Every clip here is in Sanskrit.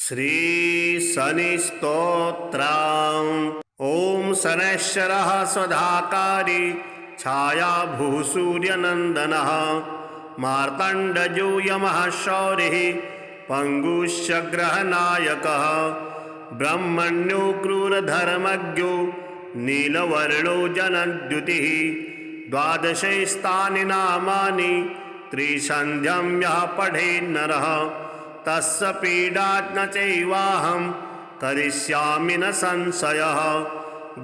श्री शनि स्तोत्रम्। ओम शनैश्चरः स्वधाकारी छाया भूः सूर्यनंदनः मार्तंडजो यमः शौरिः पंगुश्च ग्रहनायकः ब्रह्मण्यो क्रूरधर्मज्ञो नीलवर्णो जनद्युतिः द्वादशैस्तानि नामानि त्रिसन्ध्यं यः पठेन्नरः तस्य पीडात् न चैवाहं करिष्यामि न संशयः।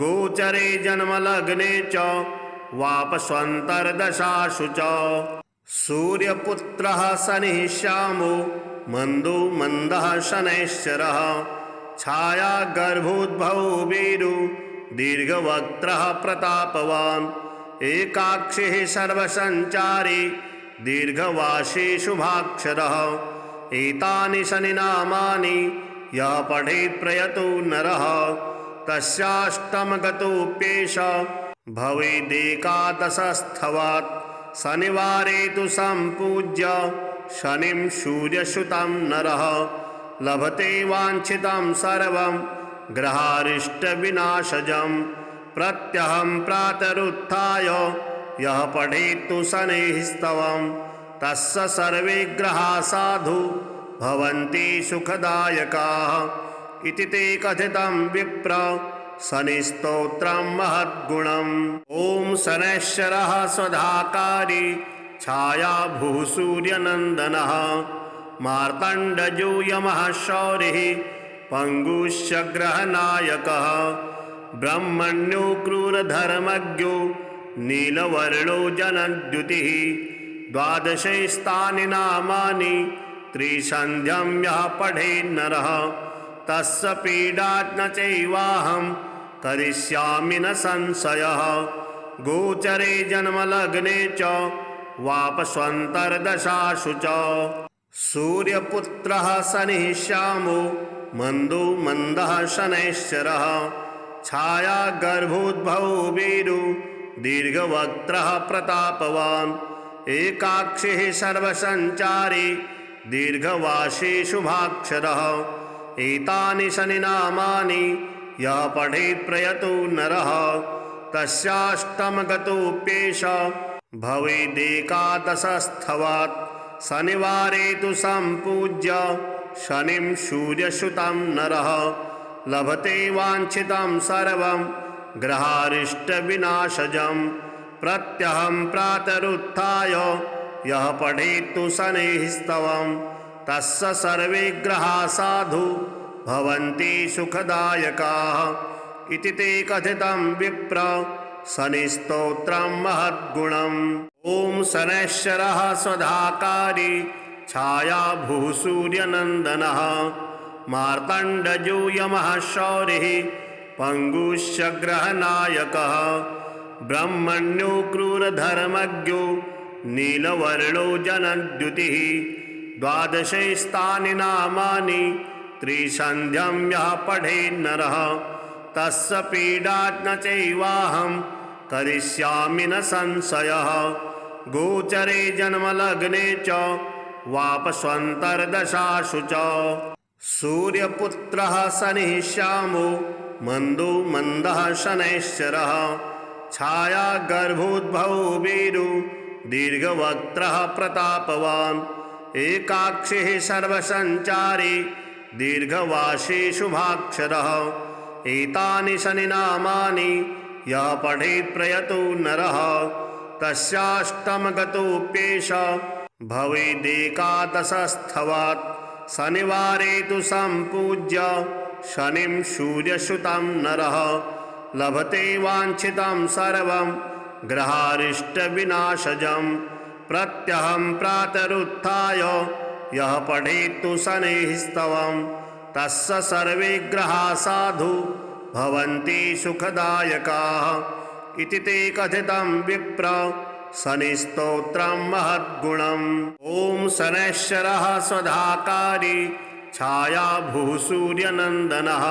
गोचरे जन्मलग्ने च वापस्वन्तर्दशासु च सूर्यपुत्रः शनिः श्यामो मन्दो मन्दः शनैश्चरः छाया गर्भोद्भवो वीरो दीर्घवक्त्रः प्रतापवान् एकाक्षिः सर्वसञ्चारी दीर्घवासी शुभाक्षरः। एतानि शनिनामानि यः पठेत् प्रयतो नरः तस्याष्टमगतोऽप्येष भवेदेकादशस्थवात्। शनिवारे तु सम्पूज्य शनिं सूर्यसुतं नरः लभते वाञ्छितं सर्वं ग्रहारिष्टविनाशजम्। प्रत्यहं प्रातरुत्थाय यः पठेत् तु शनेः स्तवम् तस्य सर्वे ग्रहाः साधु भवन्ति सुखदायकाः इति ते कथितं विप्र शनिस्तोत्रं महद्गुणम्। ओम शनैश्चरः स्वधाकारी छाया भूः सूर्यनंदनः मार्तंडजो यमः शौरिः पंगुश्च ग्रहनायकः ब्रह्मण्यो क्रूरधर्मज्ञो नीलवर्णो जनद्युतिः द्वादशैस्तानि नामानि त्रिसन्ध्यं यः पठेन्नरः तस्य पीडात् न चैवाहं करिष्यामि न संशयः। गोचरे जन्मलग्ने च वापस्वन्तर्दशासु च सूर्यपुत्रः शनिः श्यामो मन्दो मन्दः शनैश्चरः छाया गर्भोद्भवो वीरो दीर्घवक्त्रः प्रतापवान् एकाक्षिः सर्वसञ्चारी दीर्घवासी शुभाक्षरः। एतानि शनिनामानि यः पठेत् प्रयतो नरः तस्याष्टमगतोऽप्येष भवेदेकादशस्थवात्। शनिवारे तु सम्पूज्य शनिं सूर्यसुतं नरः लभते वाञ्छितं सर्वं ग्रहारिष्टविनाशजम्। प्रत्यहं प्रातरुत्थाय यः पठेत् तु शनेः स्तवं तस्य सर्वे ग्रहाः साधु भवन्ति सुखदायकाः इति ते कथितं विप्र शनिस्तोत्रं महद्गुणम्। ओम शनैश्चरः स्वधाकारी छाया भूः सूर्यनंदनः मार्तंडजो यमः शौरिः पंगुश्च ग्रहनायकः ब्रह्मण्यो क्रूरधर्मज्ञो नीलवर्णो जनद्युतिः द्वादशैस्तानि नामानि त्रिसन्ध्यं यः पठेन्नरः तस्य पीडात् न चैवाहं करिष्यामि न संशयः। गोचरे जन्मलग्ने च वापस्वन्तर्दशासु च सूर्यपुत्रः शनिः श्यामो मन्दो मन्दः शनैश्चरः छाया गर्भोद्भवो वीरो दीर्घवक्त्रः प्रतापवान् एकाक्षिः सर्वसञ्चारी दीर्घवासी शुभाक्षरः। एतानि शनिनामानि यः पठेत् प्रयतो नरः तस्याष्टमगतोऽप्येष भवेदेकादशस्थवात्। शनिवारे तु सम्पूज्य शनिं सूर्यसुतं नरः लभते वाञ्छितं सर्वं ग्रहारिष्टविनाशजम्। प्रत्यहं प्रातरुत्थाय यः पठेत् तु शनेः स्तवं तस्य सर्वे ग्रहाः साधु भवन्ति सुखदायकाः इति ते कथितं विप्र शनिस्तोत्रं महद्गुणम्। ओम शनैश्चरः स्वधाकारी छाया भूः सूर्यनंदनः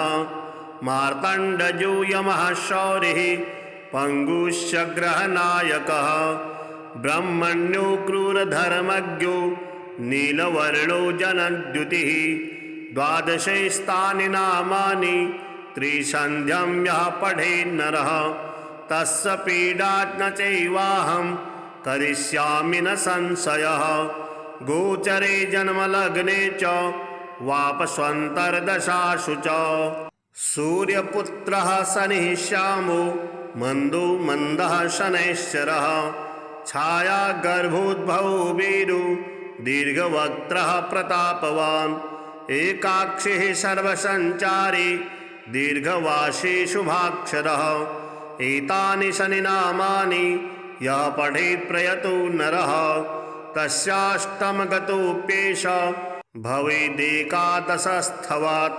मार्तंडजो यमः शौरिः पंगुश्च ग्रहनायकः ब्रह्मण्यो क्रूरधर्मज्ञो नीलवर्णो जनद्युतिः द्वादशैस्तानि नामानि त्रिसन्ध्यं यः पठेन्नरः तस्य पीडात् न चैवाहं करिष्यामि न संशयः। गोचरे जन्मलग्ने च वापस्वन्तर्दशासु च सूर्यपुत्रः शनिः श्यामो मन्दो मन्दः शनैश्चरः छायागर्भोद्भवो वीरो दीर्घवक्त्रः प्रतापवान् एकाक्षिः सर्वसञ्चारी दीर्घवासी शुभाक्षरः। एतानि शनिनामानि यः पठेत् प्रयतो नरः तस्याष्टमगतोऽप्येष भवेदेकादशस्थवात्।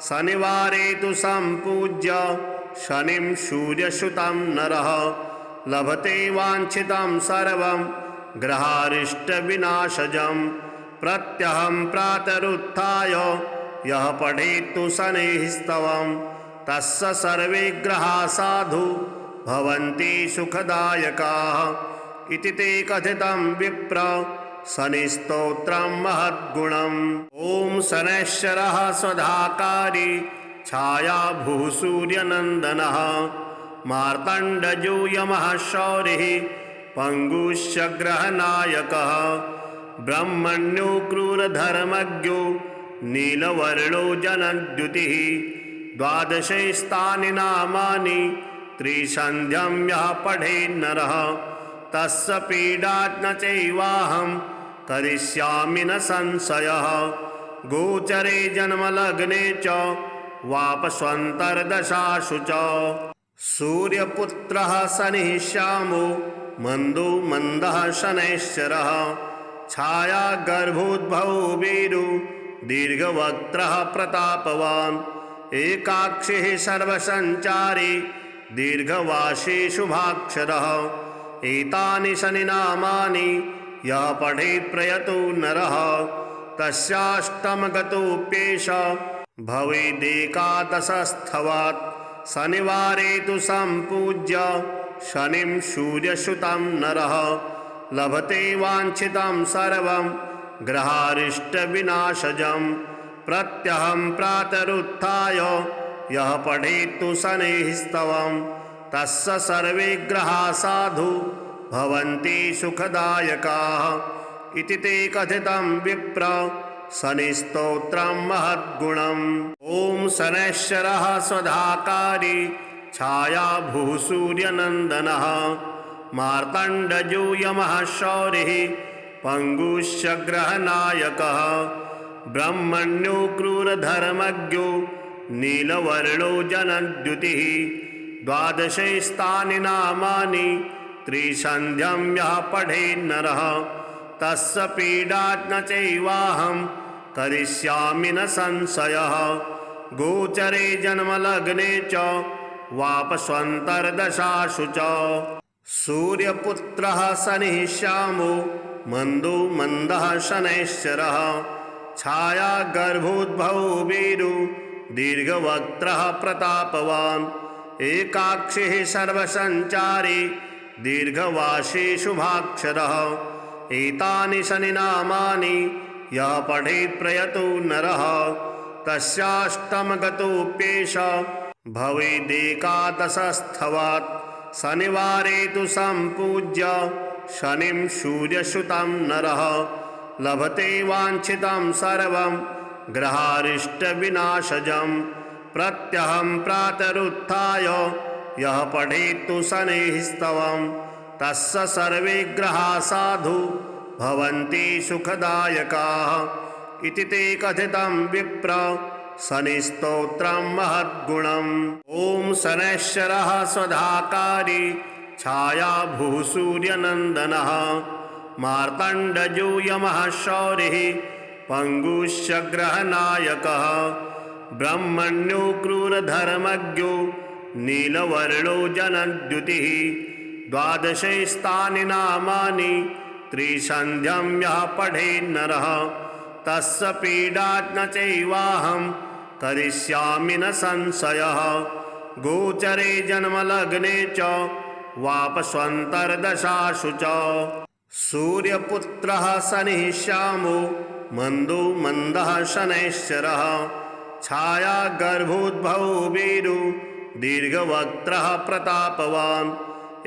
शनिवारे तु सम्पूज्य शनिं सूर्यसुतं नरः लभते वाञ्छितं सर्वं ग्रहारिष्टविनाशजम्। प्रत्यहं प्रातरुत्थाय यः पठेत् तु शनेः स्तवं तस्य सर्वे ग्रहाः साधु भवन्ति सुखदायकाः इति ते कथितं विप्र शनिस्तोत्रं महद्गुणम्। ॐ शनैश्चरः स्वधाकारी छायाभूः सूर्यनन्दनः मार्तण्डयो यमः शौरिः पङ्गुश्च ग्रहनायकः ब्रह्मण्यो क्रूरधर्मज्ञो नीलवर्णो जनद्युतिः। द्वादशैस्तानि नामानि त्रिसन्ध्यं यः पठेन्नरः तस्य पीडात् न चैवाहं करिष्यामि न संशयः। गोचरे जन्मलग्ने च वापस्वन्तर्दशासु च सूर्यपुत्रः शनिः श्यामो मन्दो मन्दः शनैश्चरः छायागर्भोद्भवो वीरो दीर्घवक्त्रः प्रतापवान् एकाक्षिः सर्वसञ्चारी दीर्घवासी शुभाक्षरः। एतानि शनिनामानि यः पठेत् प्रयतो नरः तस्याष्टमगतोऽप्येष भवेदेकादशस्थवात्। शनिवारे तु सम्पूज्य शनिं सूर्यसुतं नरः लभते वाञ्छितं सर्वं ग्रहारिष्टविनाशजम्। प्रत्यहं प्रातरुत्थाय यः पठेत् तु शनेः स्तवं तस्य सर्वे ग्रहाः साधु भवन्ति सुखदायकाः इति ते कथितं विप्र शनिस्तोत्रं महद्गुणम्। ॐ शनैश्चरः स्वधाकारी छायाभूः सूर्यनन्दनः मार्तण्डयो यमः शौरिः पङ्गुश्च ग्रहनायकः ब्रह्मण्यो क्रूरधर्मज्ञो नीलवर्णो जनद्युतिः। द्वादशैस्तानि नामानि त्रिसन्ध्यं यः पठेन्नरः तस्य पीडात् न चैवाहं करिष्यामि न संशयः। गोचरे जन्मलग्ने च वापस्वन्तर्दशासु च सूर्यपुत्रः शनिः श्यामो मन्दो मन्दः शनैश्चरः छायागर्भोद्भवो वीरो दीर्घवक्त्रः प्रतापवान् एकाक्षिः सर्वसञ्चारी दीर्घवासी शुभाक्षरः। एतानि शनिनामानि यः पठेत् प्रयतो नरः तस्याष्टमगतोऽप्येष भवेदेकादशस्थवात्। शनिवारे तु सम्पूज्य शनिं सूर्यसुतं नरः लभते वाञ्छितं सर्वं ग्रहारिष्टविनाशजम्। प्रत्यहं प्रातरुत्थाय यः पठेत् तु शनेः स्तवं तस्य सर्वे ग्रहाः साधु भवन्ति सुखदायकाः इति ते कथितं विप्र शनिस्तोत्रं महद्गुणम्। ॐ शनैश्चरः स्वधाकारी छायाभूः सूर्यनन्दनः मार्तण्डयो यमः शौरिः पङ्गुश्च ग्रहनायकः ब्रह्मण्यो क्रूरधर्मज्ञो नीलवर्णो जनद्युतिः। द्वादशैस्तानि नामानि त्रिसन्ध्यं यः पठेन्नरः तस्य पीडात् न चैवाहं करिष्यामि न संशयः। गोचरे जन्मलग्ने च वापस्वन्तर्दशासु च सूर्यपुत्रः शनिः श्यामो मन्दो मन्दः शनैश्चरः छायागर्भोद्भवो वीरो दीर्घवक्त्रः प्रतापवान्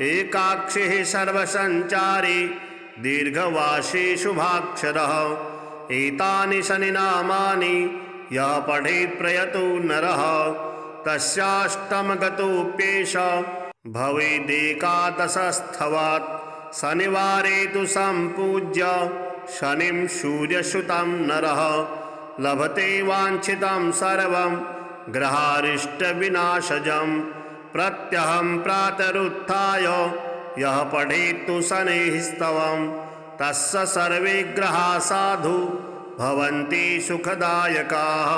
एकाक्षिः सर्वसञ्चारी दीर्घवासी शुभाक्षरः एतानि शनिनामानि यः पठेत् प्रयतो नरः तस्याष्टमगतोऽप्येष भवेदेकादशस्थवात् शनिवारे तु सम्पूज्य शनिं सूर्यसुतं नरः लभते वाञ्छितं सर्वं ग्रहारिष्टविनाशजं प्रत्यहं प्रातरुत्थाय यः पठेत्तु शनेः स्तवं तस्य सर्वे ग्रहाः साधु भवन्ति सुखदायकाः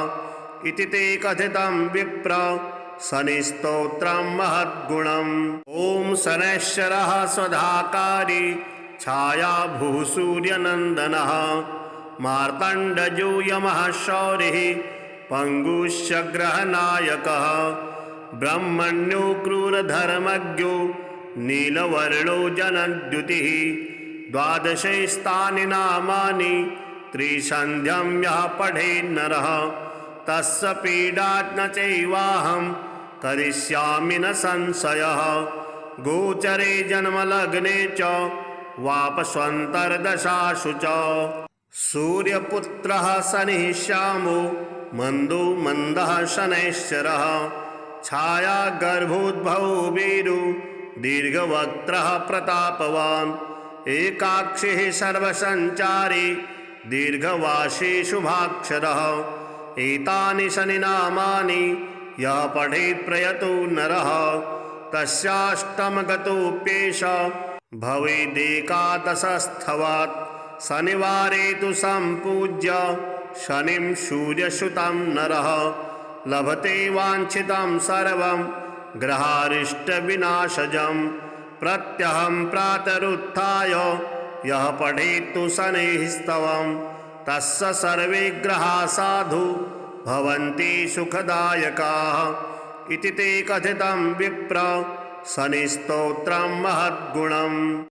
इति ते कथितं विप्र शनिस्तोत्रं महद्गुणम्। ॐ शनैश्चरः स्वधाकारी छायाभूः सूर्यनन्दनः मार्तण्डयो यमः शौरिः पङ्गुश्च ग्रहनायकः ब्रह्मण्यो क्रूरधर्मज्ञो नीलवर्णो जनद्युतिः द्वादशैस्तानि नामानि त्रिसन्ध्यं यः पठेन्नरः तस्य पीडात् न चैवाहं करिष्यामि न संशयः गोचरे जन्मलग्ने च वापस्वन्तर्दशासु च सूर्यपुत्रः शनिः श्यामो मन्दो मन्दः शनैश्चरः छायागर्भोद्भवो वीरो दीर्घवक्त्रः प्रतापवान् एकाक्षिः सर्वसञ्चारी दीर्घवासी शुभाक्षरः एतानि शनिनामानि यः पठेत् प्रयतो नरः तस्याष्टमगतोऽप्येष भवेदेकादशस्थवात् शनिवारे तु सम्पूज्य शनिं सूर्यसुतं नरः लभते वाञ्छितं सर्वं ग्रहारिष्टविनाशजं प्रत्यहं प्रातरुत्थाय यः पठेत्तु शनेः स्तवं तस्य सर्वे ग्रहाः साधु भवन्ति सुखदायकाः इति ते कथितं विप्र शनिस्तोत्रं महद्गुणम्।